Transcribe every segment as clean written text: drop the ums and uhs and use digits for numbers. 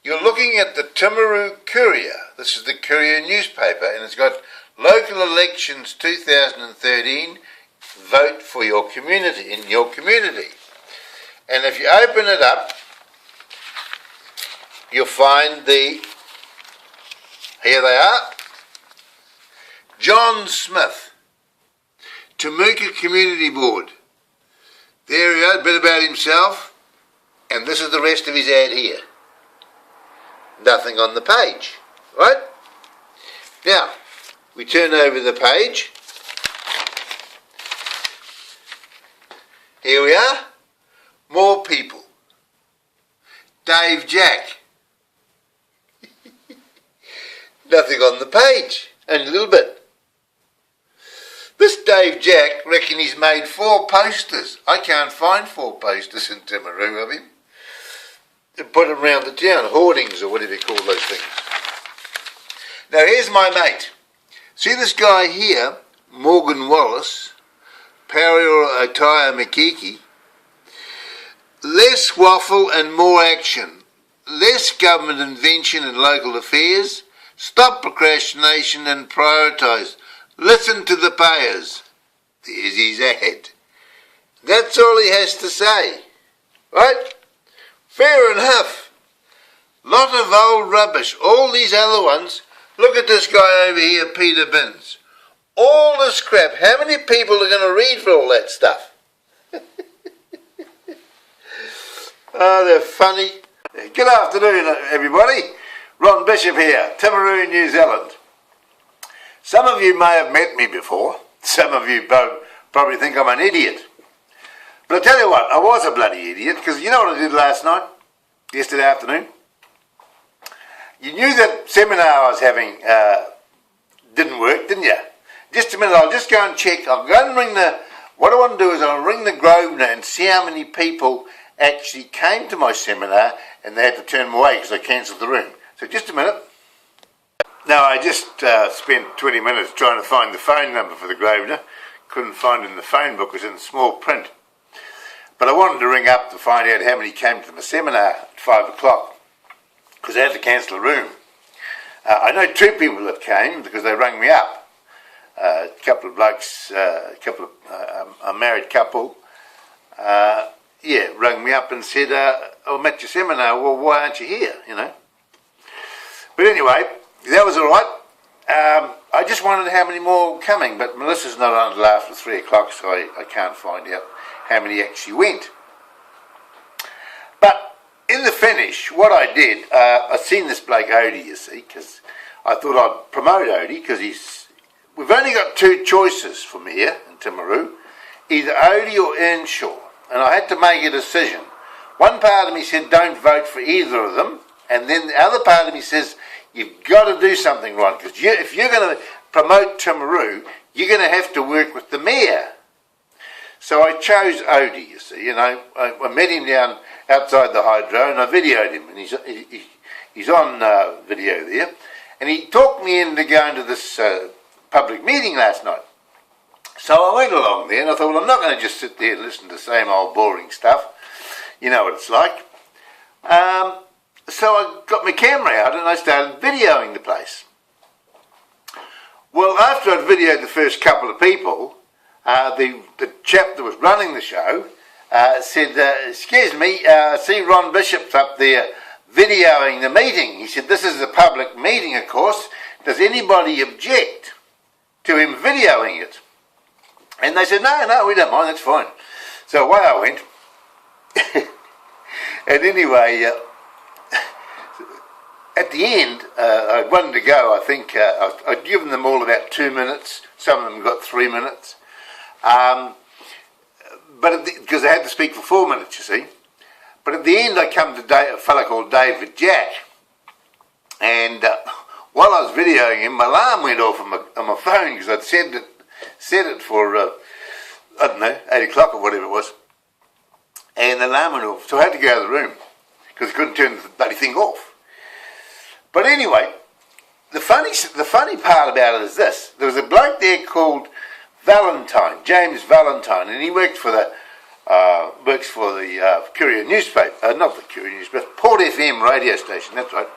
You're looking at the Timaru Courier. This is the Courier newspaper, and it's got local elections 2013. Vote for your community, in your community. And if you open it up, you'll find here they are. John Smith, Temuka Community Board. There he is, a bit about himself, and this is the rest of his ad here. Nothing on the page, right? Now, we turn over the page. Here we are. More people. Dave Jack. Nothing on the page, only a little bit. This Dave Jack, reckon he's made 4 posters. I can't find 4 posters in Timaru of him. They put them around the town, hoardings or whatever you call those things. Now here's my mate. See this guy here, Morgan Wallace, Pario Otaya Makiki. Less waffle and more action. Less government invention in local affairs. Stop procrastination and prioritise. Listen to the payers. There's his ad. That's all he has to say. Right? Fair enough. Lot of old rubbish. All these other ones. Look at this guy over here, Peter Binns. All this crap. How many people are going to read for all that stuff? Oh, they're funny. Good afternoon, everybody. Ron Bishop here, Timaru, New Zealand. Some of you may have met me before. Some of you probably think I'm an idiot. But I tell you what, I was a bloody idiot, because you know what I did last night? Yesterday afternoon? You knew that seminar I was having didn't work, didn't you? Just a minute, I'll just go and check. I'll go and ring what I want to do is I'll ring the Grosvenor and see how many people actually came to my seminar and they had to turn them away because I cancelled the room. So just a minute. Now I just spent 20 minutes trying to find the phone number for the Grosvenor. Couldn't find it in the phone book, it was in small print. But I wanted to ring up to find out how many came to my seminar at 5 o'clock because I had to cancel the room. I know 2 people that came because they rang me up. A couple of blokes, a married couple, rang me up and said, I'm at your seminar, well, why aren't you here, you know? But anyway, that was all right. I just wondered how many more were coming, but Melissa's not on until after 3 o'clock, so I can't find out how many actually went. But in the finish, what I did, I seen this bloke Odie, you see, because I thought I'd promote Odie, because we've only got 2 choices from here in Timaru, either Odie or Earnshaw, and I had to make a decision. One part of me said don't vote for either of them, and then the other part of me says you've got to do something right, because if you're going to promote Timaru, you're going to have to work with the mayor. So I chose Odie, you see, you know. I met him down outside the hydro and I videoed him, and he's on video there, and he talked me into going to this public meeting last night. So I went along there and I thought, well, I'm not going to just sit there and listen to the same old boring stuff. You know what it's like. So I got my camera out and I started videoing the place. Well, after I'd videoed the first couple of people, the chap that was running the show said, excuse me, I see Ron Bishop's up there videoing the meeting. He said, this is a public meeting, of course. Does anybody object to him videoing it? And they said, no, we don't mind, that's fine. So away I went. And anyway, at the end, I wanted to go. I think I'd given them all about 2 minutes. Some of them got 3 minutes. But because they had to speak for 4 minutes, you see. But at the end, I come to a fella called David Jack. And while I was videoing him, my alarm went off on my phone because I'd set it for, I don't know, 8 o'clock or whatever it was. And the alarm went off, so I had to go out of the room because I couldn't turn the bloody thing off. But anyway, the funny part about it is this. There was a bloke there called Valentine, James Valentine, and he worked for the works for the Courier newspaper, not the Courier newspaper, Port FM radio station, that's right.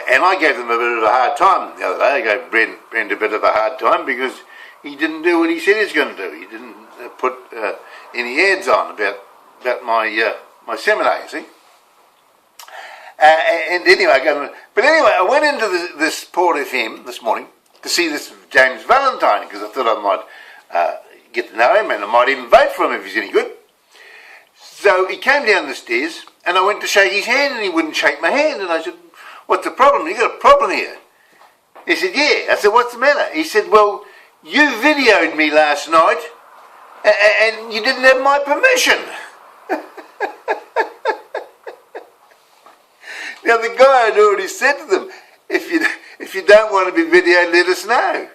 And I gave them a bit of a hard time the other day. I gave Brent a bit of a hard time because he didn't do what he said he was going to do. He didn't put any ads on about my seminar, you see. And anyway, I went into this Port FM this morning to see this James Valentine because I thought I might get to know him and I might even vote for him if he's any good. So he came down the stairs and I went to shake his hand and he wouldn't shake my hand. And I said, "What's the problem? You got a problem here?" He said, "Yeah." I said, "What's the matter?" He said, "Well, you videoed me last night and you didn't have my permission." Now the guy had already said to them, if you don't want to be videoed, let us know.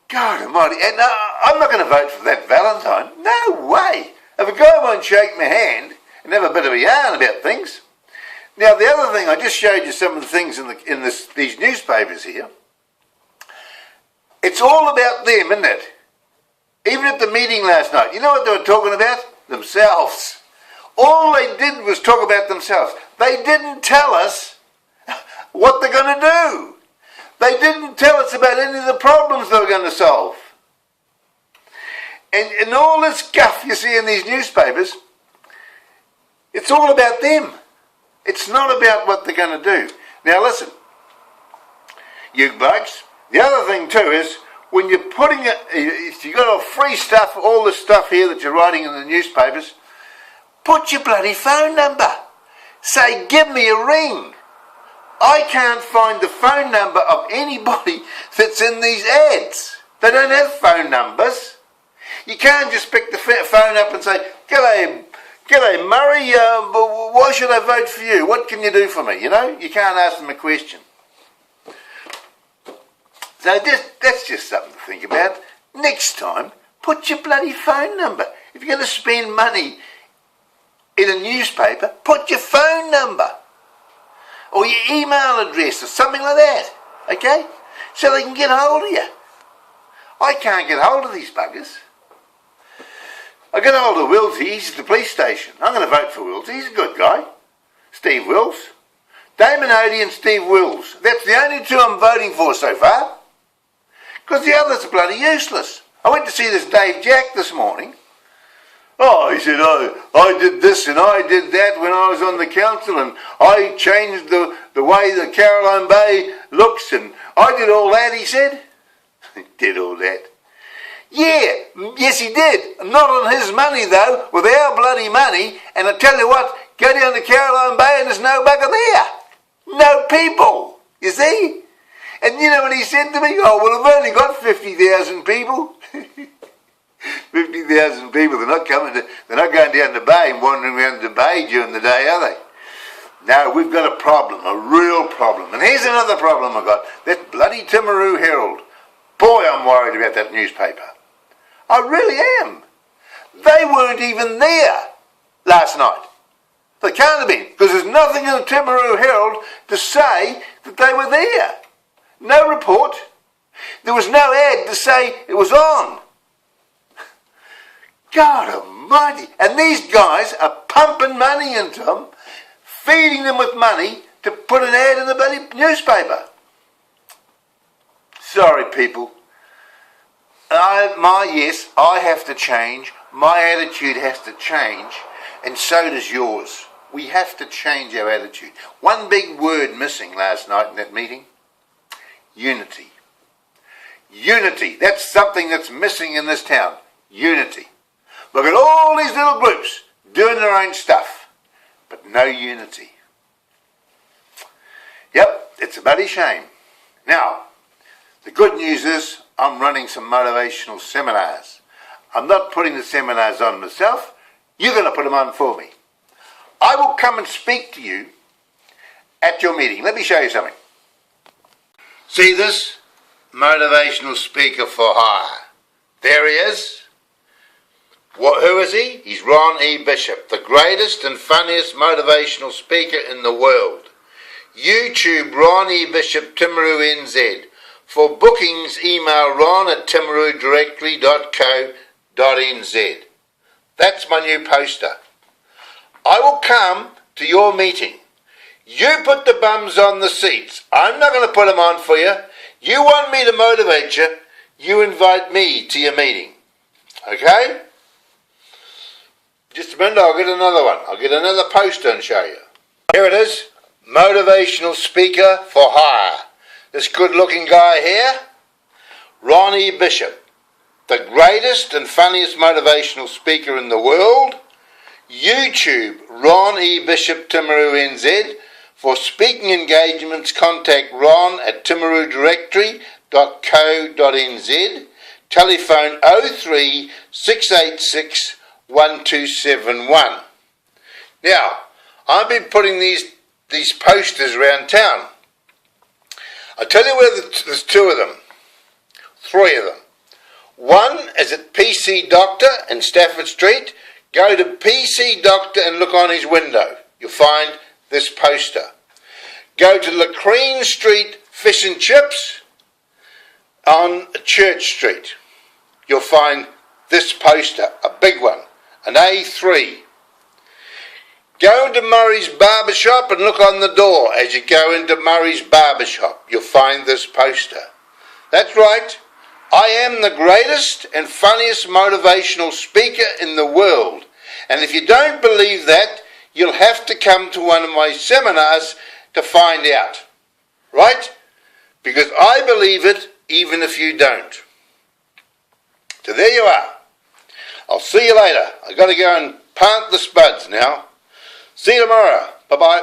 God almighty. And I'm not going to vote for that Valentine. No way. If a guy won't shake my hand and have a bit of a yarn about things. Now the other thing, I just showed you some of the things in these newspapers here. It's all about them, isn't it? Even at the meeting last night, you know what they were talking about? Themselves. All they did was talk about themselves. They didn't tell us what they're going to do. They didn't tell us about any of the problems they were going to solve. And all this guff you see in these newspapers, it's all about them. It's not about what they're going to do. Now listen, you blokes, the other thing too is, when you're putting it, if you've got all free stuff, all this stuff here that you're writing in the newspapers, put your bloody phone number. Say, "Give me a ring." I can't find the phone number of anybody that's in these ads. They don't have phone numbers. You can't just pick the phone up and say, G'day Murray, why should I vote for you? What can you do for me? You know, you can't ask them a question. So that's just something to think about. Next time, put your bloody phone number. If you're going to spend money in a newspaper, put your phone number or your email address or something like that, okay? So they can get hold of you. I can't get hold of these buggers. I got hold of Wilsey, he's at the police station. I'm going to vote for Wilsey, he's a good guy. Steve Wills. Damon Odie and Steve Wills. That's the only two I'm voting for so far. Because the others are bloody useless. I went to see this Dave Jack this morning. Oh, he said, I did this and I did that when I was on the council and I changed the way the Caroline Bay looks and I did all that, he said. He did all that. Yeah, yes he did. Not on his money though, with our bloody money. And I tell you what, go down to Caroline Bay and there's no bugger there. No people, you see. And you know what he said to me? Oh, well, I've only got 50,000 people. 50,000 people, they're not going down the bay and wandering around the bay during the day, are they? No, we've got a problem, a real problem. And here's another problem I've got. That bloody Timaru Herald. Boy, I'm worried about that newspaper. I really am. They weren't even there last night. They can't have been, because there's nothing in the Timaru Herald to say that they were there. No report. There was no ad to say it was on. God almighty. And these guys are pumping money into them, feeding them with money to put an ad in the bloody newspaper. Sorry, people. Yes, I have to change. My attitude has to change, and so does yours. We have to change our attitude. One big word missing last night in that meeting: unity. Unity. That's something that's missing in this town. Unity. Look at all these little groups doing their own stuff, but no unity. Yep, it's a bloody shame. Now, the good news is I'm running some motivational seminars. I'm not putting the seminars on myself. You're going to put them on for me. I will come and speak to you at your meeting. Let me show you something. See this? Motivational speaker for hire. There he is. Who is he? He's Ron E. Bishop, the greatest and funniest motivational speaker in the world. YouTube Ron E. Bishop Timaru NZ. For bookings, email ron@timarudirectory.co.nz. That's my new poster. I will come to your meeting. You put the bums on the seats. I'm not going to put them on for you. You want me to motivate you, you invite me to your meeting. Okay? Just a minute, I'll get another one. I'll get another poster and show you. Here it is. Motivational speaker for hire. This good-looking guy here, Ronnie Bishop. The greatest and funniest motivational speaker in the world. YouTube, Ron E. Bishop, Timaru NZ. For speaking engagements, contact Ron at timarudirectory.co.nz. Telephone 03 686 1271. Now, I've been putting these posters around town. I'll tell you where there's two of them. Three of them. One is at PC Doctor in Stafford Street. Go to PC Doctor and look on his window. You'll find this poster. Go to Lacreen Street Fish and Chips on Church Street. You'll find this poster, a big one, an A3. Go into Murray's Barbershop and look on the door as you go into Murray's Barbershop. You'll find this poster. That's right. I am the greatest and funniest motivational speaker in the world. And if you don't believe that, you'll have to come to one of my seminars to find out. Right? Because I believe it even if you don't. So there you are. I'll see you later. I've got to go and plant the spuds now. See you tomorrow. Bye-bye.